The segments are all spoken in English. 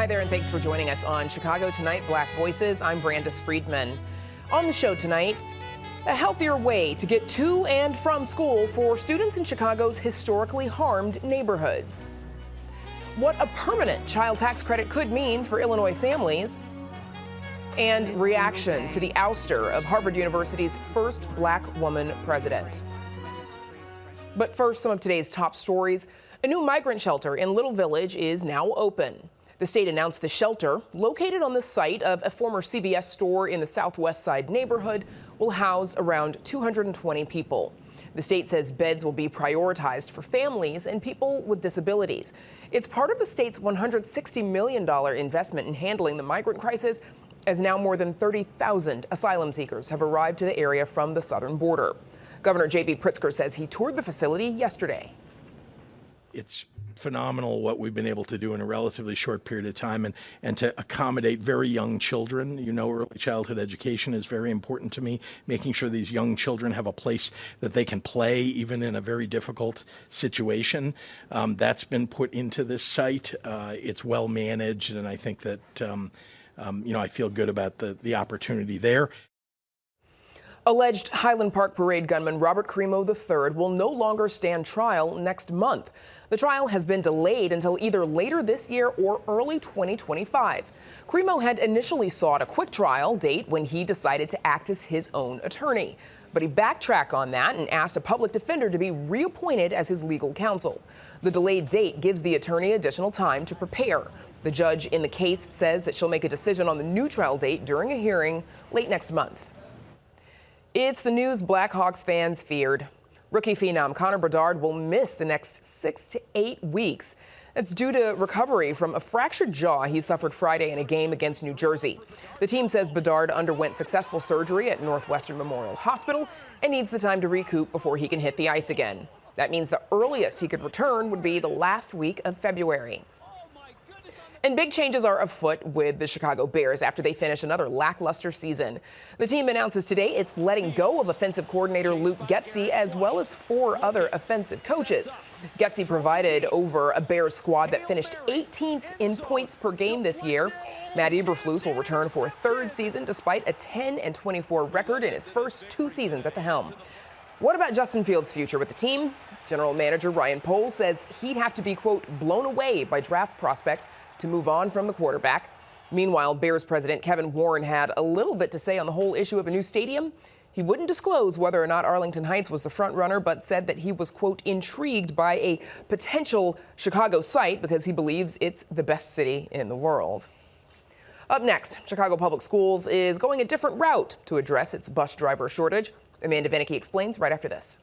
Hi there, and thanks for joining us on Chicago Tonight, Black Voices. I'm Brandis Friedman. On the show tonight, a healthier way to get to and from school for students in Chicago's historically harmed neighborhoods. What a permanent child tax credit could mean for Illinois families. And reaction to the ouster of Harvard University's first black woman president. But first, some of today's top stories. A new migrant shelter in Little Village is now open. The state announced the shelter, located on the site of a former CVS store in the Southwest Side neighborhood, will house around 220 people. The state says beds will be prioritized for families and people with disabilities. It's part of the state's $160 million investment in handling the migrant crisis, as now more than 30,000 asylum seekers have arrived to the area from the southern border. Governor J.B. Pritzker says he toured the facility yesterday. It's phenomenal what we've been able to do in a relatively short period of time and to accommodate very young children. You know, early childhood education is very important to me, making sure these young children have a place that they can play even in a very difficult situation. That's been put into this site. It's well managed, and I think that, I feel good about the opportunity there. Alleged Highland Park Parade gunman Robert Cremo III will no longer stand trial next month. The trial has been delayed until either later this year or early 2025. Cremo had initially sought a quick trial date when he decided to act as his own attorney. But he backtracked on that and asked a public defender to be reappointed as his legal counsel. The delayed date gives the attorney additional time to prepare. The judge in the case says that she'll make a decision on the new trial date during a hearing late next month. It's the news Blackhawks fans feared. Rookie phenom Connor Bedard will miss the next 6 to 8 weeks. That's due to recovery from a fractured jaw he suffered Friday in a game against New Jersey. The team says Bedard underwent successful surgery at Northwestern Memorial Hospital and needs the time to recoup before he can hit the ice again. That means the earliest he could return would be the last week of February. And big changes are afoot with the Chicago Bears after they finish another lackluster season. The team announces today it's letting go of offensive coordinator Luke Getsy as well as 4 other offensive coaches. Getsy provided over a Bears squad that finished 18th in points per game this year. Matt Eberflus will return for a 3rd season despite a 10-24 record in his first 2 seasons at the helm. What about Justin Fields' future with the team? General Manager Ryan Poles says he'd have to be, quote, blown away by draft prospects to move on from the quarterback. Meanwhile, Bears president Kevin Warren had a little bit to say on the whole issue of a new stadium. He wouldn't disclose whether or not Arlington Heights was the front runner, but said that he was, quote, intrigued by a potential Chicago site because he believes it's the best city in the world. Up next, Chicago Public Schools is going a different route to address its bus driver shortage. Amanda Vinicky explains right after this.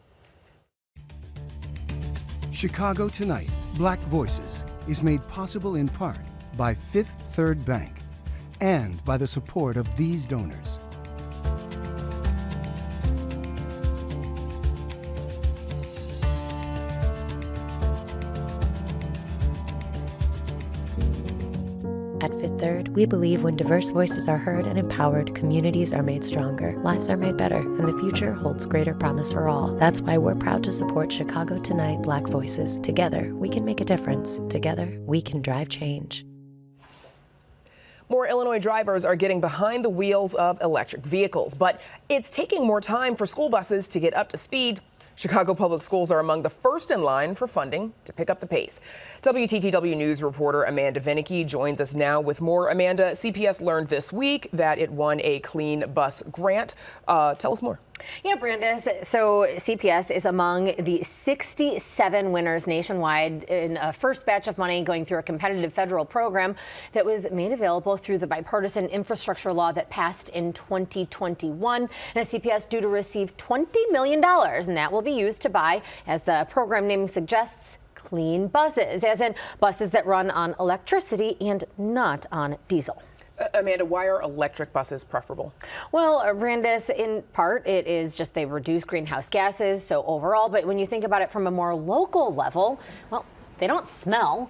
Chicago Tonight, Black Voices, is made possible in part by Fifth Third Bank and by the support of these donors. At Fifth Third, we believe when diverse voices are heard and empowered, communities are made stronger, lives are made better, and the future holds greater promise for all. That's why we're proud to support Chicago Tonight Black Voices. Together, we can make a difference. Together, we can drive change. More Illinois drivers are getting behind the wheels of electric vehicles, but it's taking more time for school buses to get up to speed. Chicago Public Schools are among the first in line for funding to pick up the pace. WTTW News reporter Amanda Vinicky joins us now with more. Amanda, CPS learned this week that it won a Clean Bus grant. Tell us more. Yeah, Brandis. So CPS is among the 67 winners nationwide in a first batch of money going through a competitive federal program that was made available through the bipartisan infrastructure law that passed in 2021. And CPS due to receive $20 million, and that will be used to buy, as the program name suggests, clean buses, as in buses that run on electricity and not on diesel. Amanda, why are electric buses preferable? Well, Brandis, in part, it is just they reduce greenhouse gases, so overall, but when you think about it from a more local level, well, they don't smell.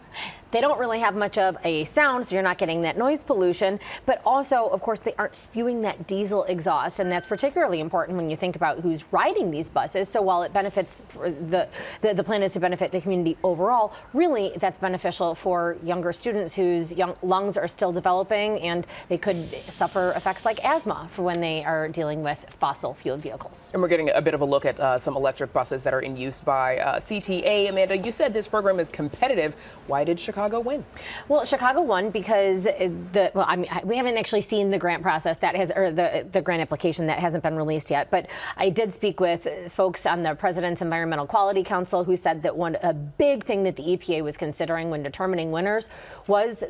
they don't really have much of a sound, so you're not getting that noise pollution. But also, of course, they aren't spewing that diesel exhaust, and that's particularly important when you think about who's riding these buses. So while it benefits the plan is to benefit the community overall, really that's beneficial for younger students whose young lungs are still developing, and they could suffer effects like asthma for when they are dealing with fossil fueled vehicles. And we're getting a bit of a look at some electric buses that are in use by CTA. Amanda, you said this program is competitive. Why did Chicago win? Well, Chicago won because we haven't actually seen the grant process that has, or the grant application that hasn't been released yet. But I did speak with folks on the President's Environmental Quality Council who said that a big thing that the EPA was considering when determining winners was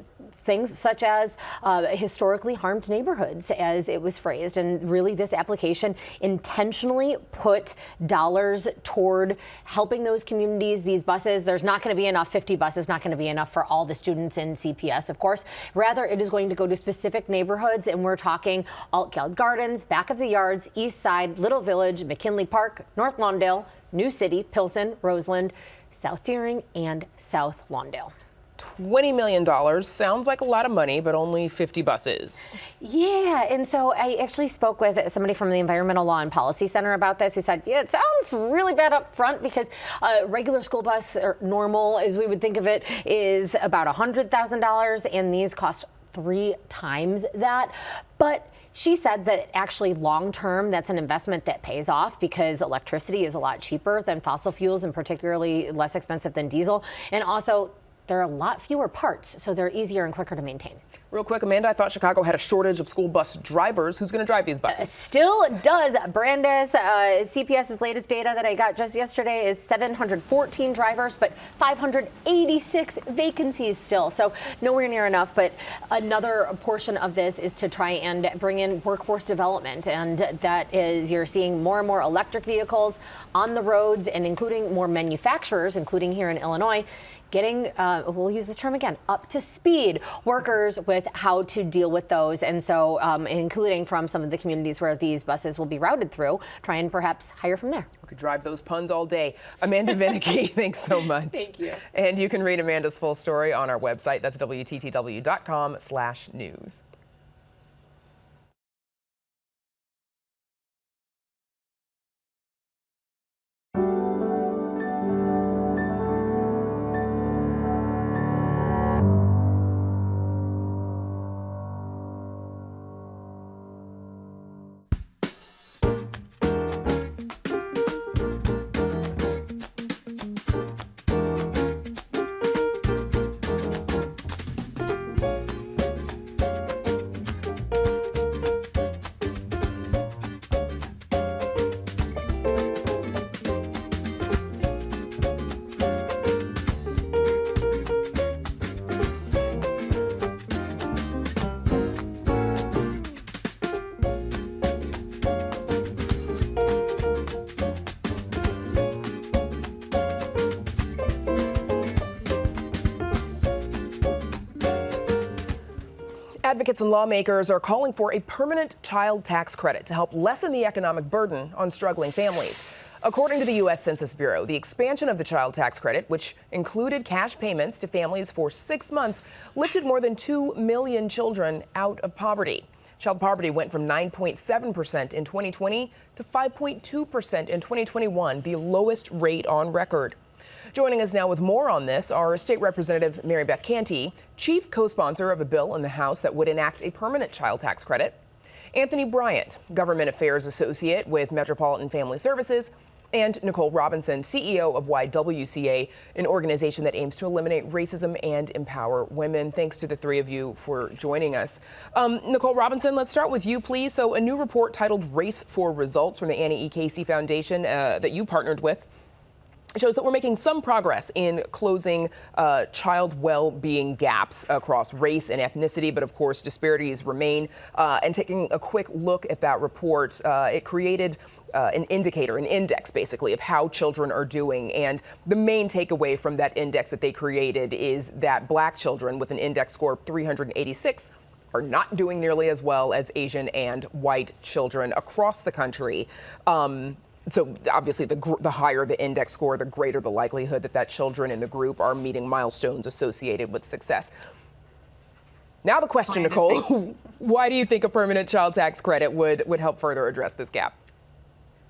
things such as historically harmed neighborhoods, as it was phrased. And really, this application intentionally put dollars toward helping those communities. These buses, there's not going to be enough, 50 buses, not going to be enough for all the students in CPS, of course. Rather, it is going to go to specific neighborhoods, and we're talking Altgeld Gardens, Back of the Yards, East Side, Little Village, McKinley Park, North Lawndale, New City, Pilsen, Roseland, South Deering, and South Lawndale. $20 million sounds like a lot of money, but only 50 buses. Yeah, and so I actually spoke with somebody from the Environmental Law and Policy Center about this who said, yeah, it sounds really bad up front because a regular school bus, or normal as we would think of it, is about $100,000, and these cost 3 times that. But she said that actually long term, that's an investment that pays off because electricity is a lot cheaper than fossil fuels and particularly less expensive than diesel. And also, there are a lot fewer parts, so they're easier and quicker to maintain. Real quick, Amanda, I thought Chicago had a shortage of school bus drivers. Who's going to drive these buses? Still does. Brandis, CPS's latest data that I got just yesterday is 714 drivers, but 586 vacancies still. So nowhere near enough. But another portion of this is to try and bring in workforce development. And that is, you're seeing more and more electric vehicles on the roads, and including more manufacturers, including here in Illinois, getting, we'll use this term again, up to speed workers with how to deal with those. And so including from some of the communities where these buses will be routed through, try and perhaps hire from there. We could drive those puns all day. Amanda Vinicky, thanks so much. Thank you. And you can read Amanda's full story on our website. That's WTTW.com/news. Advocates and lawmakers are calling for a permanent child tax credit to help lessen the economic burden on struggling families. According to the U.S. Census Bureau, the expansion of the child tax credit, which included cash payments to families for 6 months, lifted more than 2 million children out of poverty. Child poverty went from 9.7% in 2020 to 5.2% in 2021, the lowest rate on record. Joining us now with more on this are State Representative Mary Beth Canty, chief co-sponsor of a bill in the House that would enact a permanent child tax credit, Anthony Bryant, government affairs associate with Metropolitan Family Services, and Nicole Robinson, CEO of YWCA, an organization that aims to eliminate racism and empower women. Thanks to the three of you for joining us. Nicole Robinson, let's start with you, please. So a new report titled Race for Results from the Annie E. Casey Foundation that you partnered with shows that we're making some progress in closing child well-being gaps across race and ethnicity, but of course disparities remain. And taking a quick look at that report, it created an indicator, an index basically, of how children are doing. And the main takeaway from that index that they created is that Black children with an index score of 386 are not doing nearly as well as Asian and white children across the country. So obviously, the higher the index score, the greater the likelihood that children in the group are meeting milestones associated with success. Now the question, Nicole, why do you think a permanent child tax credit would help further address this gap?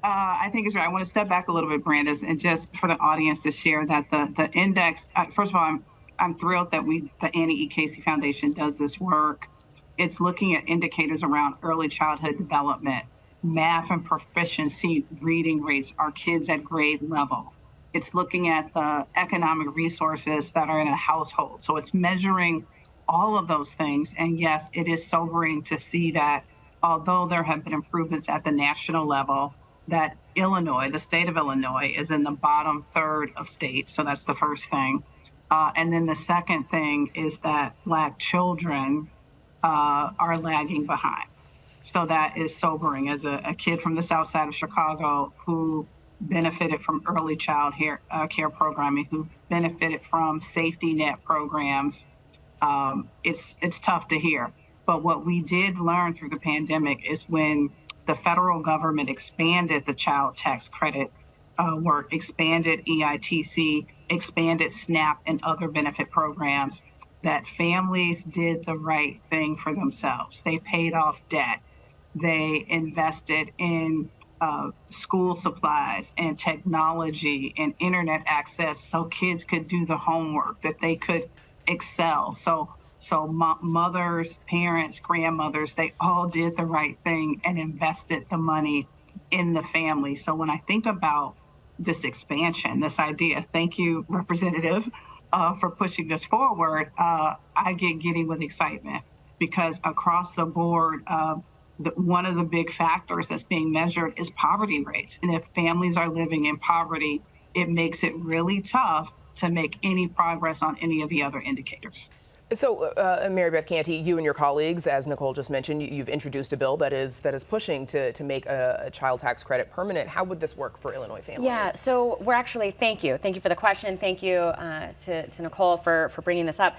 I think it's right. I want to step back a little bit, Brandis, and just for the audience to share that the index, first of all, I'm thrilled that the Annie E. Casey Foundation does this work. It's looking at indicators around early childhood development, math and proficiency reading rates, are kids at grade level. It's looking at the economic resources that are in a household. So it's measuring all of those things. And yes, it is sobering to see that although there have been improvements at the national level, that Illinois, the state of Illinois, is in the bottom third of states. So that's the first thing. And then the second thing is that Black children are lagging behind. So that is sobering. As a kid from the south side of Chicago who benefited from early child care programming, who benefited from safety net programs, it's tough to hear. But what we did learn through the pandemic is when the federal government expanded the child tax credit work, expanded EITC, expanded SNAP and other benefit programs, that families did the right thing for themselves. They paid off debt. They invested in school supplies and technology and internet access so kids could do the homework, that they could excel. So mothers, parents, grandmothers, they all did the right thing and invested the money in the family. So when I think about this expansion, this idea, thank you, Representative, for pushing this forward, I get giddy with excitement because across the board, one of the big factors that's being measured is poverty rates. And if families are living in poverty, it makes it really tough to make any progress on any of the other indicators. So, Mary Beth Canty, you and your colleagues, as Nicole just mentioned, you've introduced a bill that is pushing to make a child tax credit permanent. How would this work for Illinois families? Yeah, so we're actually, thank you for the question. Thank you to Nicole for bringing this up.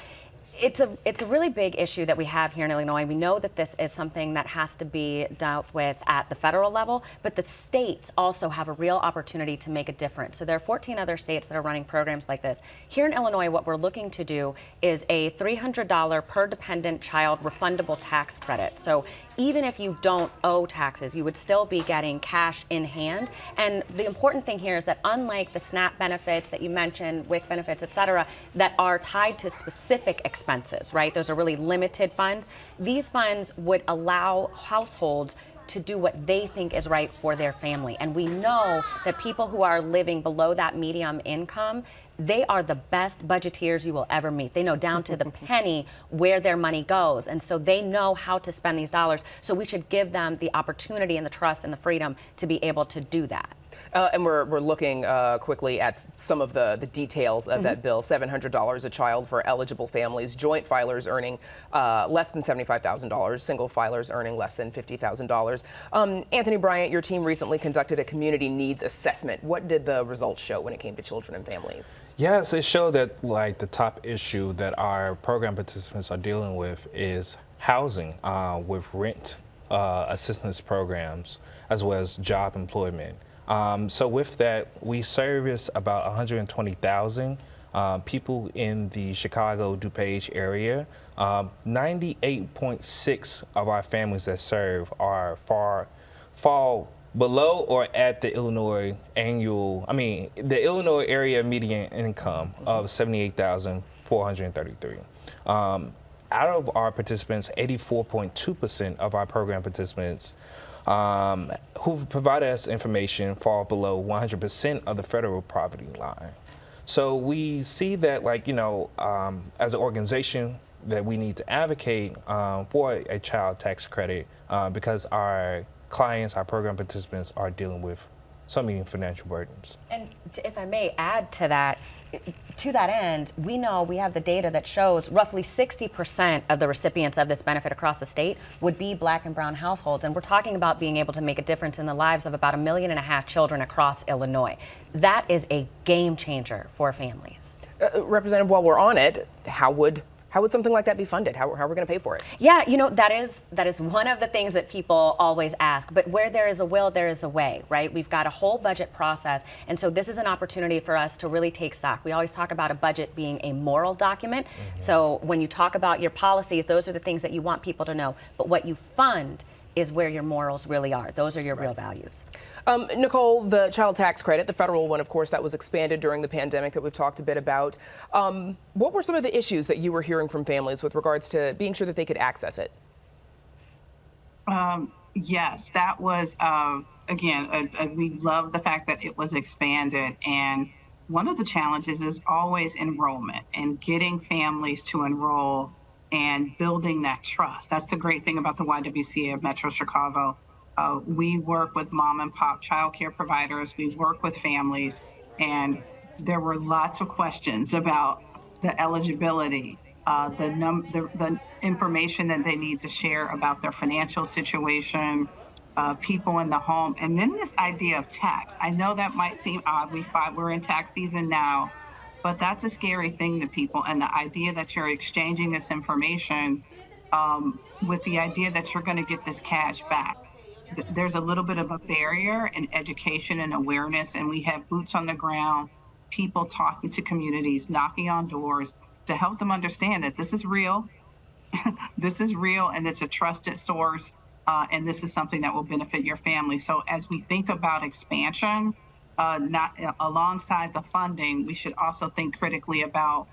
It's a really big issue that we have here in Illinois. We know that this is something that has to be dealt with at the federal level, but the states also have a real opportunity to make a difference. So there are 14 other states that are running programs like this. Here in Illinois, what we're looking to do is a $300 per dependent child refundable tax credit. So even if you don't owe taxes, you would still be getting cash in hand. And the important thing here is that unlike the SNAP benefits that you mentioned, WIC benefits, et cetera, that are tied to specific expenses, right? Those are really limited funds. These funds would allow households to do what they think is right for their family. And we know that people who are living below that medium income, they are the best budgeteers you will ever meet. They know down to the penny where their money goes. And so they know how to spend these dollars. So we should give them the opportunity and the trust and the freedom to be able to do that. And we're looking quickly at some of the details of that bill. $700 a child for eligible families, joint filers earning less than $75,000, single filers earning less than $50,000. Anthony Bryant, your team recently conducted a community needs assessment. What did the results show when it came to children and families? Yes, it showed that the top issue that our program participants are dealing with is housing with rent assistance programs as well as job employment. So with that, we service about 120,000 people in the Chicago-DuPage area. 98.6 of our families that serve are fall below or at the Illinois area median income of $78,433. Out of our participants, 84.2% of our program participants who've provided us information fall below 100% of the federal poverty line. So we see that, as an organization, that we need to advocate for a child tax credit because our clients, our program participants, are dealing with so many financial burdens. And if I may add to that end, we know we have the data that shows roughly 60% of the recipients of this benefit across the state would be Black and brown households. And we're talking about being able to make a difference in the lives of about 1.5 million children across Illinois. That is a game changer for families. Representative, while we're on it, how would How would something like that be funded? How are we going to pay for it? Yeah, that is one of the things that people always ask. But where there is a will, there is a way, right? We've got a whole budget process. And so this is an opportunity for us to really take stock. We always talk about a budget being a moral document. So when you talk about your policies, those are the things that you want people to know. But what you fund is where your morals really are. Those are your real values. Nicole, the child tax credit, the federal one, of course, that was expanded during the pandemic that we've talked a bit about. What were some of the issues that you were hearing from families with regards to being sure that they could access it? Yes, that was, again, we love the fact that it was expanded. And one of the challenges is always enrollment and getting families to enroll and building that trust. That's the great thing about the YWCA of Metro Chicago. We work with mom and pop childcare providers. We work with families, and there were lots of questions about the eligibility, the information that they need to share about their financial situation, people in the home, and then this idea of tax. I know that might seem odd. We're in tax season now, but that's a scary thing to people. And the idea that you're exchanging this information with the idea that you're going to get this cash back. There's a little bit of a barrier in education and awareness, and we have boots on the ground, people talking to communities, knocking on doors to help them understand that this is real. This is real, and it's a trusted source, and this is something that will benefit your family. So as we think about expansion, not alongside the funding, we should also think critically about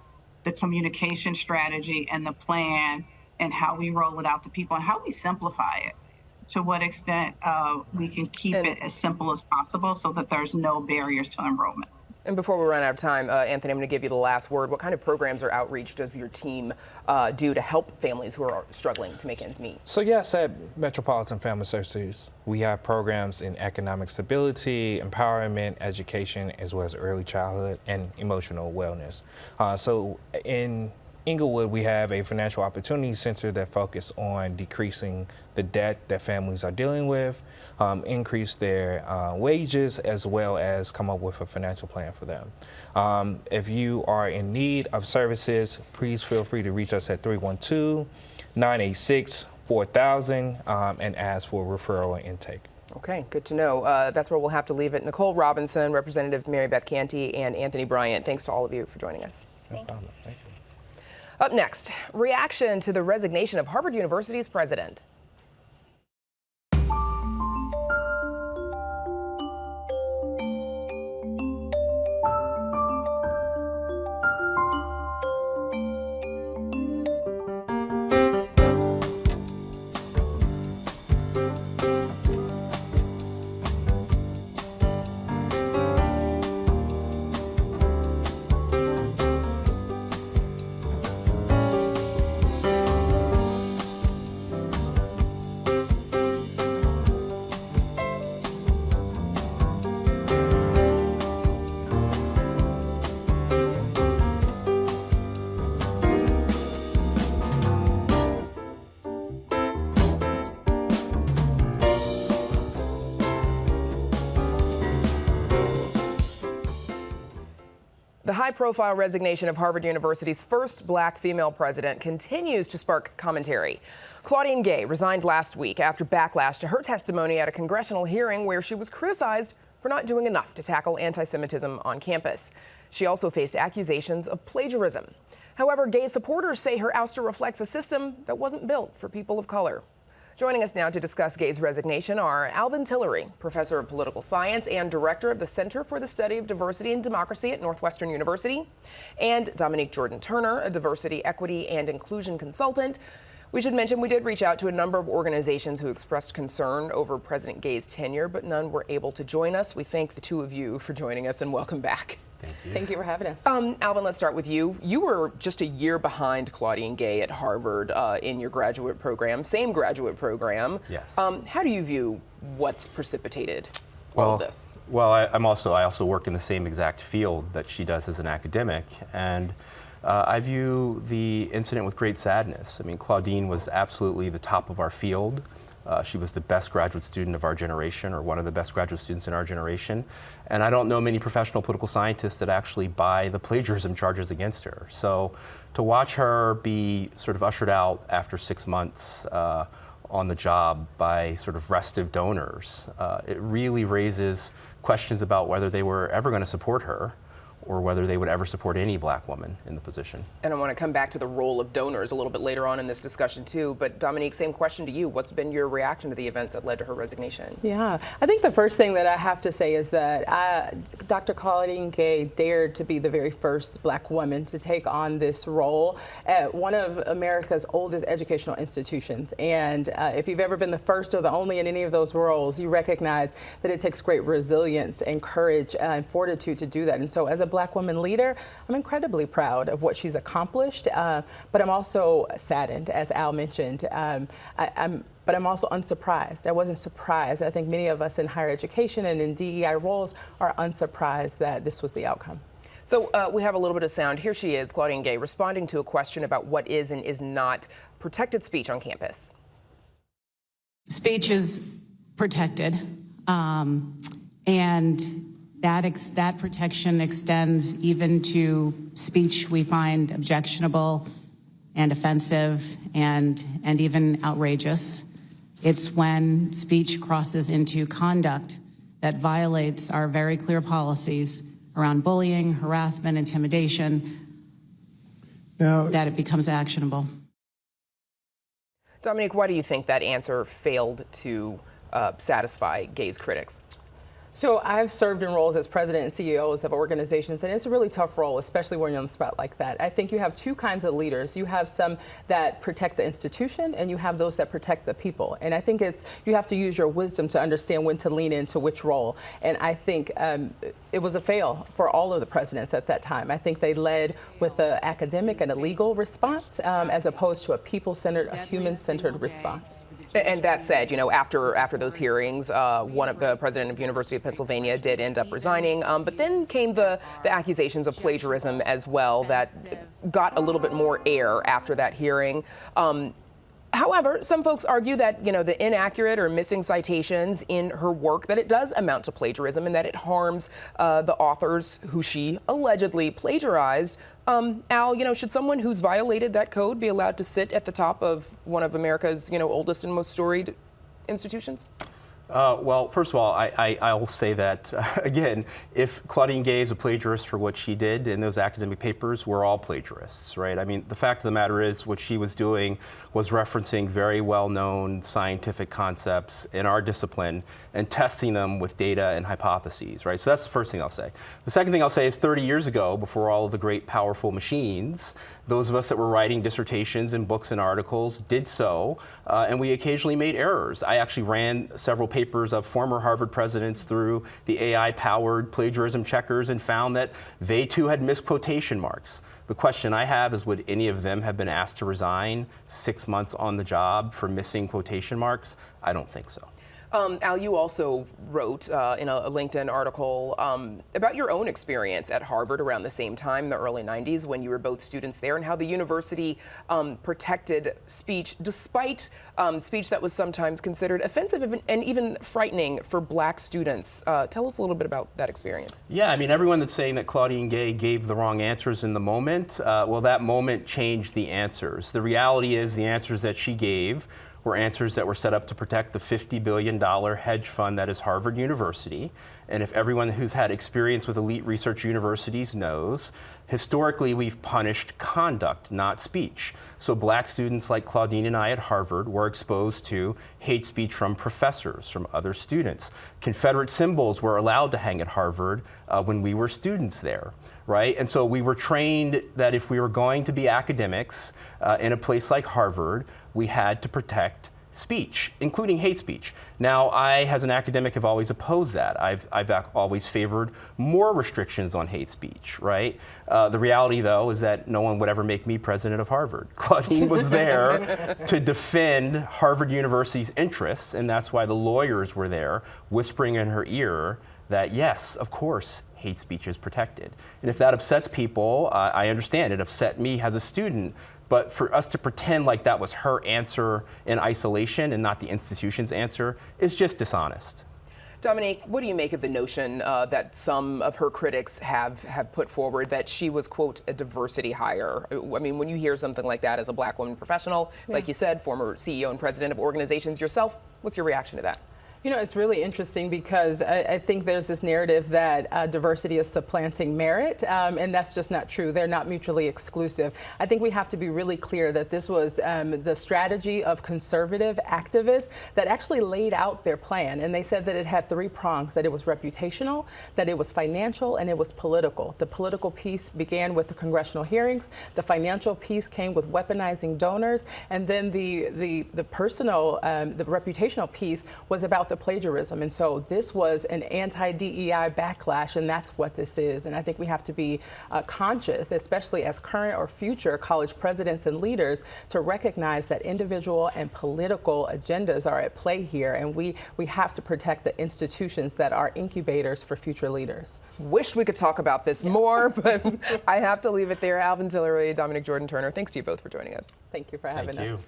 the communication strategy and the plan and how we roll it out to people and how we simplify it. To what extent we can keep it as simple as possible so that there's no barriers to enrollment. And before we run out of time, Anthony, I'm going to give you the last word. What kind of programs or outreach does your team do to help families who are struggling to make ends meet? So yes, at Metropolitan Family Services, we have programs in economic stability, empowerment, education, as well as early childhood and emotional wellness. So in Inglewood, we have a financial opportunity center that focuses on decreasing the debt that families are dealing with, increase their wages, as well as come up with a financial plan for them. If you are in need of services, please feel free to reach us at 312-986-4000 and ask for referral and intake. Okay, good to know. That's where we'll have to leave it. Nicole Robinson, Representative Mary Beth Canty, and Anthony Bryant, thanks to all of you for joining us. No problem. Thank you. Up next, reaction to the resignation of Harvard University's president. The high-profile resignation of Harvard University's first black female president continues to spark commentary. Claudine Gay resigned last week after backlash to her testimony at a congressional hearing where she was criticized for not doing enough to tackle anti-Semitism on campus. She also faced accusations of plagiarism. However, Gay supporters say her ouster reflects a system that wasn't built for people of color. Joining us now to discuss Gay's resignation are Alvin Tillery, professor of political science and director of the Center for the Study of Diversity and Democracy at Northwestern University, and Dominique Jordan Turner, a diversity, equity, and inclusion consultant. We should mention we did reach out to a number of organizations who expressed concern over President Gay's tenure, but none were able to join us. We thank the two of you for joining us, and welcome back. Thank you. Thank you for having us. Alvin, let's start with you. You were just a year behind Claudine Gay at Harvard in your graduate program, same graduate program. Yes. How do you view what's precipitated well, all of this? Well, I also work in the same exact field that she does as an academic, and I view the incident with great sadness. I mean, Claudine was absolutely the top of our field. She was the best graduate student of our generation, or one of the best graduate students in our generation. And I don't know many professional political scientists that actually buy the plagiarism charges against her. So to watch her be sort of ushered out after 6 months on the job by sort of restive donors, it really raises questions about whether they were ever going to support her, or whether they would ever support any black woman in the position. And I want to come back to the role of donors a little bit later on in this discussion too, but Dominique, same question to you. What's been your reaction to the events that led to her resignation? Yeah, I think the first thing that I have to say is that Dr. Claudine Gay dared to be the very first black woman to take on this role at one of America's oldest educational institutions. And if you've ever been the first or the only in any of those roles, you recognize that it takes great resilience and courage and fortitude to do that. And so as a black woman leader, I'm incredibly proud of what she's accomplished, but I'm also saddened, as Al mentioned. But I'm also unsurprised. I wasn't surprised. I think many of us in higher education and in DEI roles are unsurprised that this was the outcome. So we have a little bit of sound. Here she is, Claudine Gay, responding to a question about what is and is not protected speech on campus. Speech is protected, and that protection extends even to speech we find objectionable and offensive and even outrageous. It's when speech crosses into conduct that violates our very clear policies around bullying, harassment, intimidation, that it becomes actionable. Dominique, why do you think that answer failed to satisfy Gay's critics? So I've served in roles as president and CEOs of organizations, and it's a really tough role, especially when you're on the spot like that. I think you have two kinds of leaders. You have some that protect the institution, and you have those that protect the people. And I think you have to use your wisdom to understand when to lean into which role. And I think it was a fail for all of the presidents at that time. I think they led with an academic and a legal response as opposed to a people-centered, a human-centered response. And that said, you know, after those hearings, one of the president of University of Pennsylvania did end up resigning, but then came the accusations of plagiarism as well that got a little bit more air after that hearing. However, some folks argue that, you know, the inaccurate or missing citations in her work, that it does amount to plagiarism and that it harms the authors who she allegedly plagiarized. Al, you know, should someone who's violated that code be allowed to sit at the top of one of America's, you know, oldest and most storied institutions? Well, first of all, I'll say that, again, if Claudine Gay is a plagiarist for what she did in those academic papers, we're all plagiarists, right? I mean, the fact of the matter is what she was doing was referencing very well-known scientific concepts in our discipline and testing them with data and hypotheses, right? So that's the first thing I'll say. The second thing I'll say is 30 years ago, before all of the great powerful machines, those of us that were writing dissertations and books and articles did so, and we occasionally made errors. I actually ran several papers of former Harvard presidents through the AI-powered plagiarism checkers and found that they too had misquotation marks. The question I have is, would any of them have been asked to resign 6 months on the job for missing quotation marks? I don't think so. Al, you also wrote in a LinkedIn article about your own experience at Harvard around the same time, the early 90s, when you were both students there, and how the university protected speech, despite speech that was sometimes considered offensive and even frightening for black students. Tell us a little bit about that experience. Yeah, I mean, everyone that's saying that Claudine Gay gave the wrong answers in the moment, well, that moment changed the answers. The reality is the answers that she gave were answers that were set up to protect the $50 billion hedge fund that is Harvard University. And if everyone who's had experience with elite research universities knows, historically we've punished conduct, not speech. So black students like Claudine and I at Harvard were exposed to hate speech from professors, from other students. Confederate symbols were allowed to hang at Harvard when we were students there. Right? And so we were trained that if we were going to be academics in a place like Harvard, we had to protect speech, including hate speech. Now, I, as an academic, have always opposed that. I've always favored more restrictions on hate speech, right? The reality, though, is that no one would ever make me president of Harvard. Claudine was there to defend Harvard University's interests, and that's why the lawyers were there whispering in her ear that, yes, of course, hate speech is protected. And if that upsets people, I understand. It upset me as a student. But for us to pretend like that was her answer in isolation and not the institution's answer is just dishonest. Dominique, what do you make of the notion that some of her critics have put forward that she was, quote, a diversity hire? I mean, when you hear something like that as a black woman professional, like you said, former CEO and president of organizations yourself, what's your reaction to that? You know, it's really interesting because I think there's this narrative that diversity is supplanting merit, and that's just not true. They're not mutually exclusive. I think we have to be really clear that this was the strategy of conservative activists that actually laid out their plan, and they said that it had 3 prongs, that it was reputational, that it was financial, and it was political. The political piece began with the congressional hearings, the financial piece came with weaponizing donors, and then the personal, the reputational piece was about the plagiarism. And so this was an anti-DEI backlash, and that's what this is. And I think we have to be conscious, especially as current or future college presidents and leaders, to recognize that individual and political agendas are at play here, and we have to protect the institutions that are incubators for future leaders. Wish we could talk about this more, but I have to leave it there. Alvin Tillery, Dominic Jordan Turner, thanks to you both for joining us. Thank you for having us.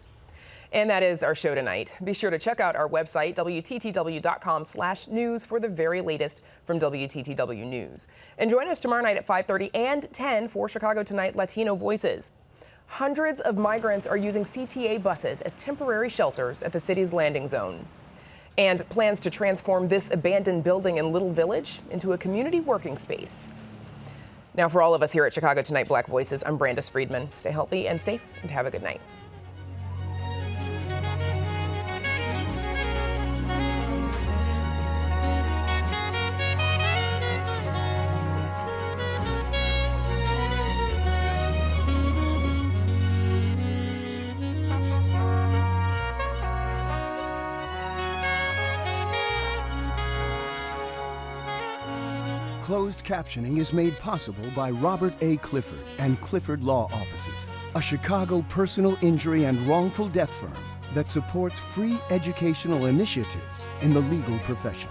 And that is our show tonight. Be sure to check out our website, WTTW.com/news, for the very latest from WTTW News. And join us tomorrow night at 5:30 and 10 for Chicago Tonight Latino Voices. Hundreds of migrants are using CTA buses as temporary shelters at the city's landing zone. And plans to transform this abandoned building in Little Village into a community working space. Now, for all of us here at Chicago Tonight Black Voices, I'm Brandis Friedman. Stay healthy and safe, and have a good night. Closed captioning is made possible by Robert A. Clifford and Clifford Law Offices, a Chicago personal injury and wrongful death firm that supports free educational initiatives in the legal profession.